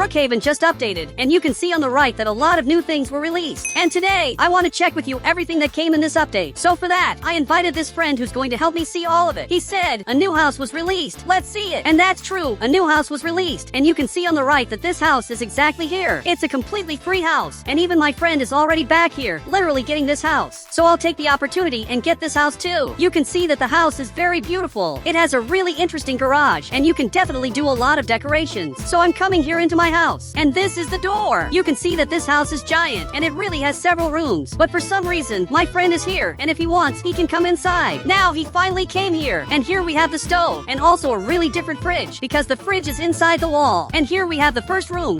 Brookhaven just updated, and you can see on the right that a lot of new things were released. And today, I want to check with you everything that came in this update. So for that, I invited this friend who's going to help me see all of it. He said, a new house was released. Let's see it. And that's true, a new house was released. And you can see on the right that this house is exactly here. It's a completely free house. And even my friend is already back here, literally getting this house. So I'll take the opportunity and get this house too. You can see that the house is very beautiful. It has a really interesting garage, and you can definitely do a lot of decorations. So I'm coming here into my house, and this is the door. You can see that this house is giant, and it really has several rooms. But for some reason, my friend is here, and if he wants, he can come inside. Now he finally came here, and here we have the stove, and also a really different fridge, because the fridge is inside the wall. And here we have the first room,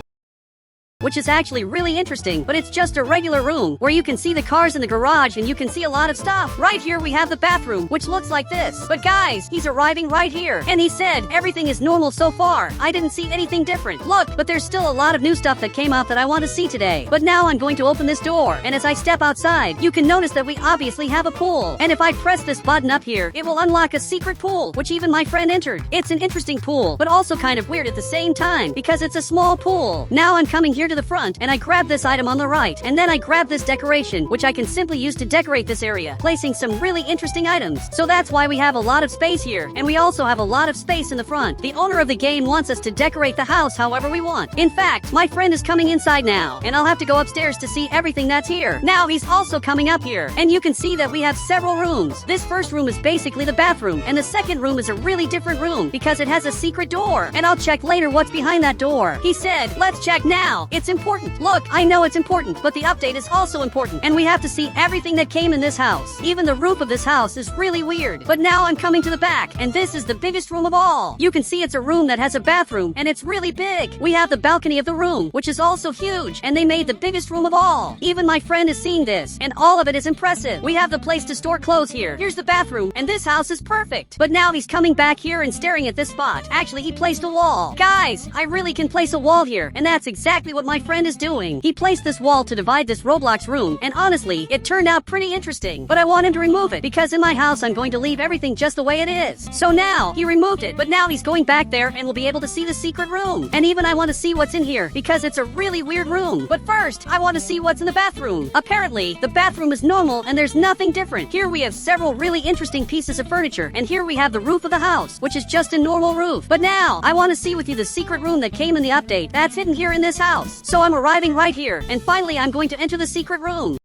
which is actually really interesting, but it's just a regular room where you can see the cars in the garage and you can see a lot of stuff. Right here we have the bathroom, which looks like this. But guys, he's arriving right here, and he said everything is normal so far. I didn't see anything different. Look, but there's still a lot of new stuff that came out that I want to see today. But now I'm going to open this door, and as I step outside, you can notice that we obviously have a pool. And if I press this button up here, it will unlock a secret pool, which even my friend entered. It's an interesting pool, but also kind of weird at the same time, because it's a small pool. Now I'm coming here to the front, and I grab this item on the right, and then I grab this decoration, which I can simply use to decorate this area, placing some really interesting items. So that's why we have a lot of space here, and we also have a lot of space in the front. The owner of the game wants us to decorate the house however we want. In fact, my friend is coming inside now, and I'll have to go upstairs to see everything that's here. Now he's also coming up here, and you can see that we have several rooms. This first room is basically the bathroom, and the second room is a really different room because it has a secret door, and I'll check later what's behind that door. He said, let's check now. It's important. Look, I know it's important, but the update is also important, and we have to see everything that came in this house. Even the roof of this house is really weird. But now I'm coming to the back, and this is the biggest room of all. You can see it's a room that has a bathroom, and it's really big. We have the balcony of the room, which is also huge, and they made the biggest room of all. Even my friend is seeing this, and all of it is impressive. We have the place to store clothes here. Here's the bathroom, and this house is perfect. But now he's coming back here and staring at this spot. Actually, he placed a wall. Guys, I really can place a wall here, and that's exactly what my friend is doing. He placed this wall to divide this Roblox room, and honestly, it turned out pretty interesting. But I want him to remove it, because in my house I'm going to leave everything just the way it is. So now, he removed it, but now he's going back there and will be able to see the secret room. And even I want to see what's in here, because it's a really weird room. But first, I want to see what's in the bathroom. Apparently, the bathroom is normal and there's nothing different. Here we have several really interesting pieces of furniture, and here we have the roof of the house, which is just a normal roof. But now, I want to see with you the secret room that came in the update that's hidden here in this house. So I'm arriving right here, and finally I'm going to enter the secret room.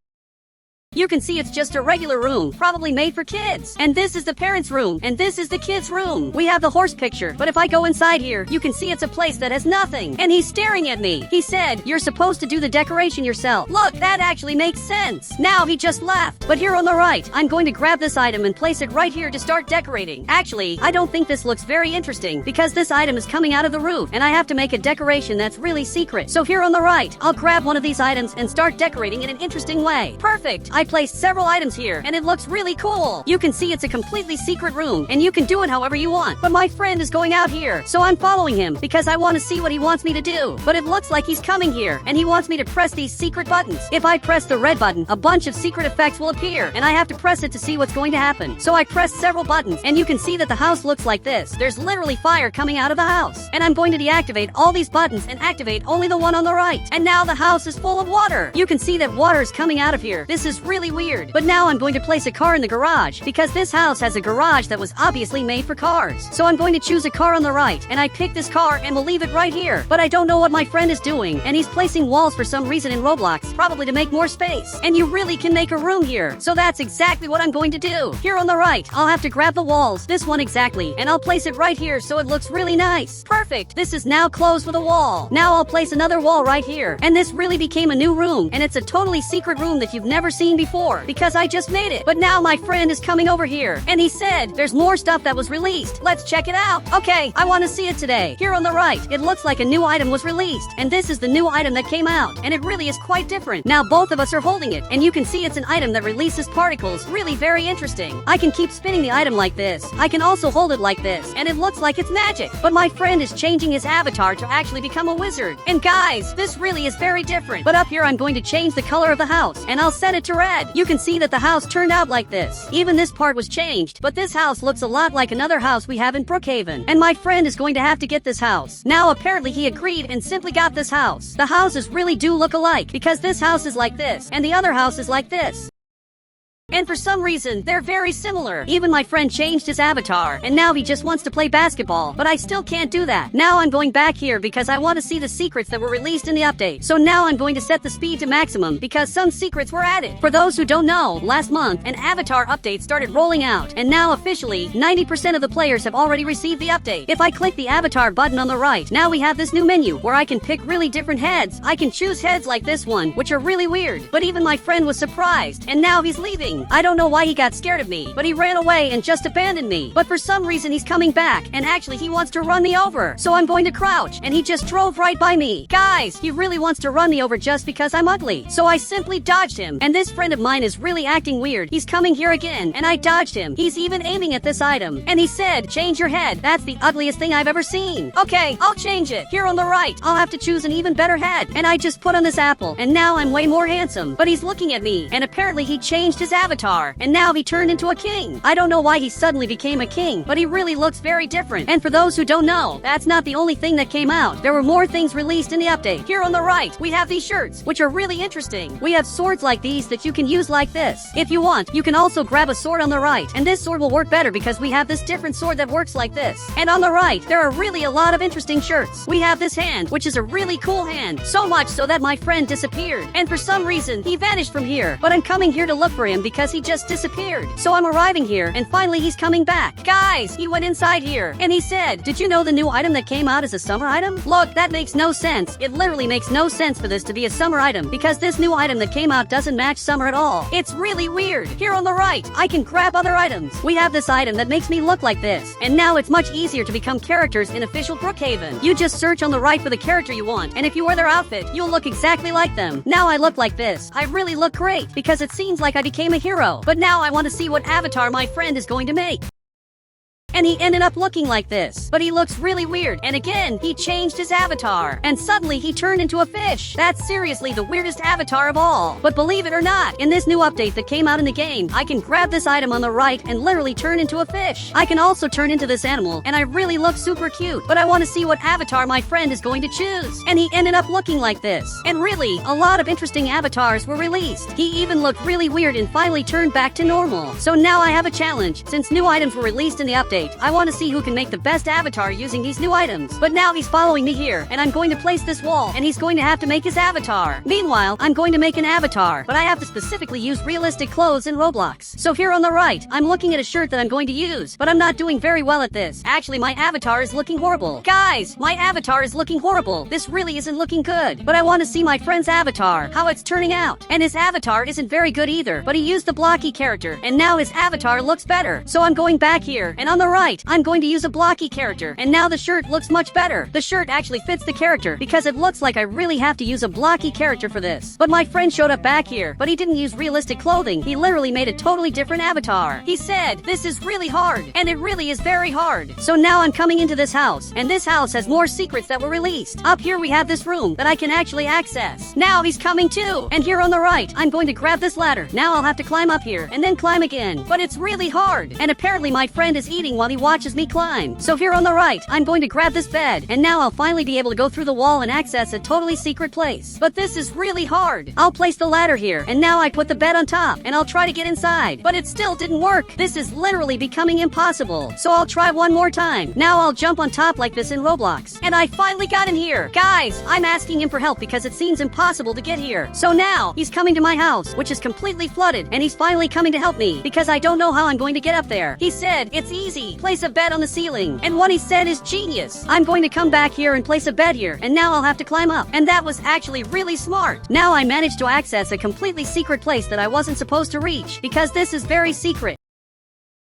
You can see it's just a regular room, probably made for kids. And this is the parents' room, and this is the kids' room. We have the horse picture, but if I go inside here, you can see it's a place that has nothing. And he's staring at me. He said, you're supposed to do the decoration yourself. Look, that actually makes sense. Now he just left. But here on the right, I'm going to grab this item and place it right here to start decorating. Actually, I don't think this looks very interesting, because this item is coming out of the roof, and I have to make a decoration that's really secret. So here on the right, I'll grab one of these items and start decorating in an interesting way. Perfect. I placed several items here, and it looks really cool. You can see it's a completely secret room, and you can do it however you want. But my friend is going out here, so I'm following him because I want to see what he wants me to do. But it looks like he's coming here, and he wants me to press these secret buttons. If I press the red button, a bunch of secret effects will appear, and I have to press it to see what's going to happen. So I press several buttons, and you can see that the house looks like this. There's literally fire coming out of the house. And I'm going to deactivate all these buttons and activate only the one on the right. And now the house is full of water. You can see that water is coming out of here. This is really weird. But now I'm going to place a car in the garage, because this house has a garage that was obviously made for cars. So I'm going to choose a car on the right, and I pick this car and will leave it right here. But I don't know what my friend is doing, and he's placing walls for some reason in Roblox, probably to make more space. And you really can make a room here. So that's exactly what I'm going to do. Here on the right, I'll have to grab the walls, this one exactly, and I'll place it right here so it looks really nice. Perfect. This is now closed with a wall. Now I'll place another wall right here. And this really became a new room, and it's a totally secret room that you've never seen before, because I just made it. But now my friend is coming over here, and he said there's more stuff that was released. Let's check it out. Okay, I want to see it today. Here on the right, it looks like a new item was released, and this is the new item that came out, and it really is quite different. Now both of us are holding it, and you can see it's an item that releases particles. Really very interesting. I can keep spinning the item like this. I can also hold it like this, and it looks like it's magic. But my friend is changing his avatar to actually become a wizard. And guys, this really is very different. But up here I'm going to change the color of the house, and I'll set it to red. red. You can see that the house turned out like this. Even this part was changed, but this house looks a lot like another house we have in Brookhaven. And my friend is going to have to get this house. Now apparently he agreed and simply got this house. The houses really do look alike, because this house is like this, and the other house is like this. And for some reason, they're very similar. Even my friend changed his avatar, and now he just wants to play basketball, but I still can't do that. Now I'm going back here because I want to see the secrets that were released in the update. So now I'm going to set the speed to maximum because some secrets were added. For those who don't know, last month, an avatar update started rolling out, and now officially, 90% of the players have already received the update. If I click the avatar button on the right, now we have this new menu where I can pick really different heads. I can choose heads like this one, which are really weird, but even my friend was surprised, and now he's leaving. I don't know why he got scared of me, but he ran away and just abandoned me. But for some reason he's coming back, and actually he wants to run me over. So I'm going to crouch, and he just drove right by me. Guys, he really wants to run me over just because I'm ugly. So I simply dodged him, and this friend of mine is really acting weird. He's coming here again, and I dodged him. He's even aiming at this item, and he said, change your head. That's the ugliest thing I've ever seen. Okay, I'll change it. Here on the right, I'll have to choose an even better head. And I just put on this apple, and now I'm way more handsome. But he's looking at me, and apparently he changed his avatar. And now he turned into a king. I don't know why he suddenly became a king, but he really looks very different. And for those who don't know, that's not the only thing that came out. There were more things released in the update. Here on the right, we have these shirts, which are really interesting. We have swords like these that you can use like this. If you want, you can also grab a sword on the right, and this sword will work better because we have this different sword that works like this. And on the right, there are really a lot of interesting shirts. We have this hand, which is a really cool hand. So much so that my friend disappeared. And for some reason, he vanished from here. But I'm coming here to look for him because he just disappeared. So I'm arriving here, and finally he's coming back. Guys, he went inside here, and he said, did you know the new item that came out is a summer item? Look, that makes no sense. It literally makes no sense for this to be a summer item, because this new item that came out doesn't match summer at all. It's really weird. Here on the right, I can grab other items. We have this item that makes me look like this, and now it's much easier to become characters in official Brookhaven. You just search on the right for the character you want, and if you wear their outfit, you'll look exactly like them. Now I look like this. I really look great, because it seems like I became a hero. But now I want to see what avatar my friend is going to make. And he ended up looking like this. But he looks really weird. And again, he changed his avatar. And suddenly he turned into a fish. That's seriously the weirdest avatar of all. But believe it or not, in this new update that came out in the game, I can grab this item on the right and literally turn into a fish. I can also turn into this animal, and I really look super cute. But I want to see what avatar my friend is going to choose. And he ended up looking like this. And really, a lot of interesting avatars were released. He even looked really weird and finally turned back to normal. So now I have a challenge. Since new items were released in the update, I want to see who can make the best avatar using these new items. But now he's following me here, and I'm going to place this wall, and he's going to have to make his avatar. Meanwhile, I'm going to make an avatar, but I have to specifically use realistic clothes in Roblox. So here on the right, I'm looking at a shirt that I'm going to use, but I'm not doing very well at this. Actually, my avatar is looking horrible. Guys, my avatar is looking horrible. This really isn't looking good. But I want to see my friend's avatar, how it's turning out. And his avatar isn't very good either, but he used the blocky character, and now his avatar looks better. So I'm going back here, and on the right, I'm going to use a blocky character, and now the shirt looks much better. The shirt actually fits the character, because it looks like I really have to use a blocky character for this. But my friend showed up back here, but he didn't use realistic clothing. He literally made a totally different avatar. He said, this is really hard, and it really is very hard. So now I'm coming into this house, and this house has more secrets that were released. Up here we have this room that I can actually access. Now he's coming too, and here on the right, I'm going to grab this ladder. Now I'll have to climb up here, and then climb again. But it's really hard, and apparently my friend is eating while he watches me climb. So here on the right, I'm going to grab this bed, and now I'll finally be able to go through the wall and access a totally secret place. But this is really hard. I'll place the ladder here, and now I put the bed on top, and I'll try to get inside. But it still didn't work. This is literally becoming impossible. So I'll try one more time. Now I'll jump on top like this in Roblox. And I finally got in here. Guys, I'm asking him for help because it seems impossible to get here. So now, he's coming to my house, which is completely flooded, and he's finally coming to help me because I don't know how I'm going to get up there. He said, it's easy. Place a bed on the ceiling. And what he said is genius. I'm going to come back here and place a bed here, and now I'll have to climb up. And that was actually really smart. Now I managed to access a completely secret place that I wasn't supposed to reach, because this is very secret.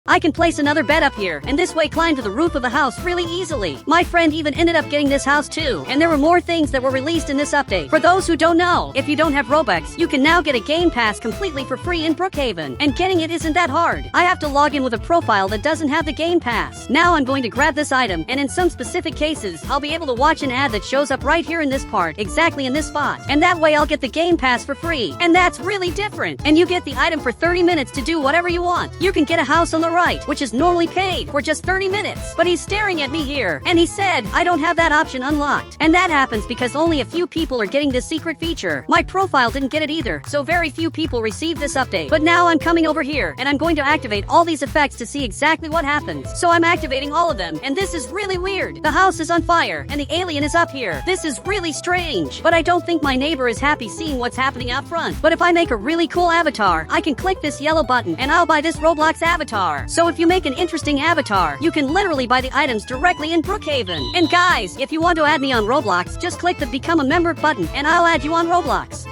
I can place another bed up here, and this way climb to the roof of the house really easily. My friend even ended up getting this house too, and there were more things that were released in this update. For those who don't know, if you don't have Robux, you can now get a game pass completely for free in Brookhaven, and getting it isn't that hard. I have to log in with a profile that doesn't have the game pass. Now I'm going to grab this item, and in some specific cases, I'll be able to watch an ad that shows up right here in this part, exactly in this spot, and that way I'll get the game pass for free, and that's really different. And you get the item for 30 minutes to do whatever you want. You can get a house on the right, which is normally paid for just 30 minutes, but he's staring at me here, and he said I don't have that option unlocked, and that happens because only a few people are getting this secret feature. My profile didn't get it either, so very few people received this update. But now I'm coming over here, and I'm going to activate all these effects to see exactly what happens. So I'm activating all of them, and this is really weird. The house is on fire, and the alien is up here. This is really strange, but I don't think my neighbor is happy seeing what's happening out front. But if I make a really cool avatar, I can click this yellow button, and I'll buy this Roblox avatar. So if you make an interesting avatar, you can literally buy the items directly in Brookhaven. And guys, if you want to add me on Roblox, just click the Become a Member button, and I'll add you on Roblox.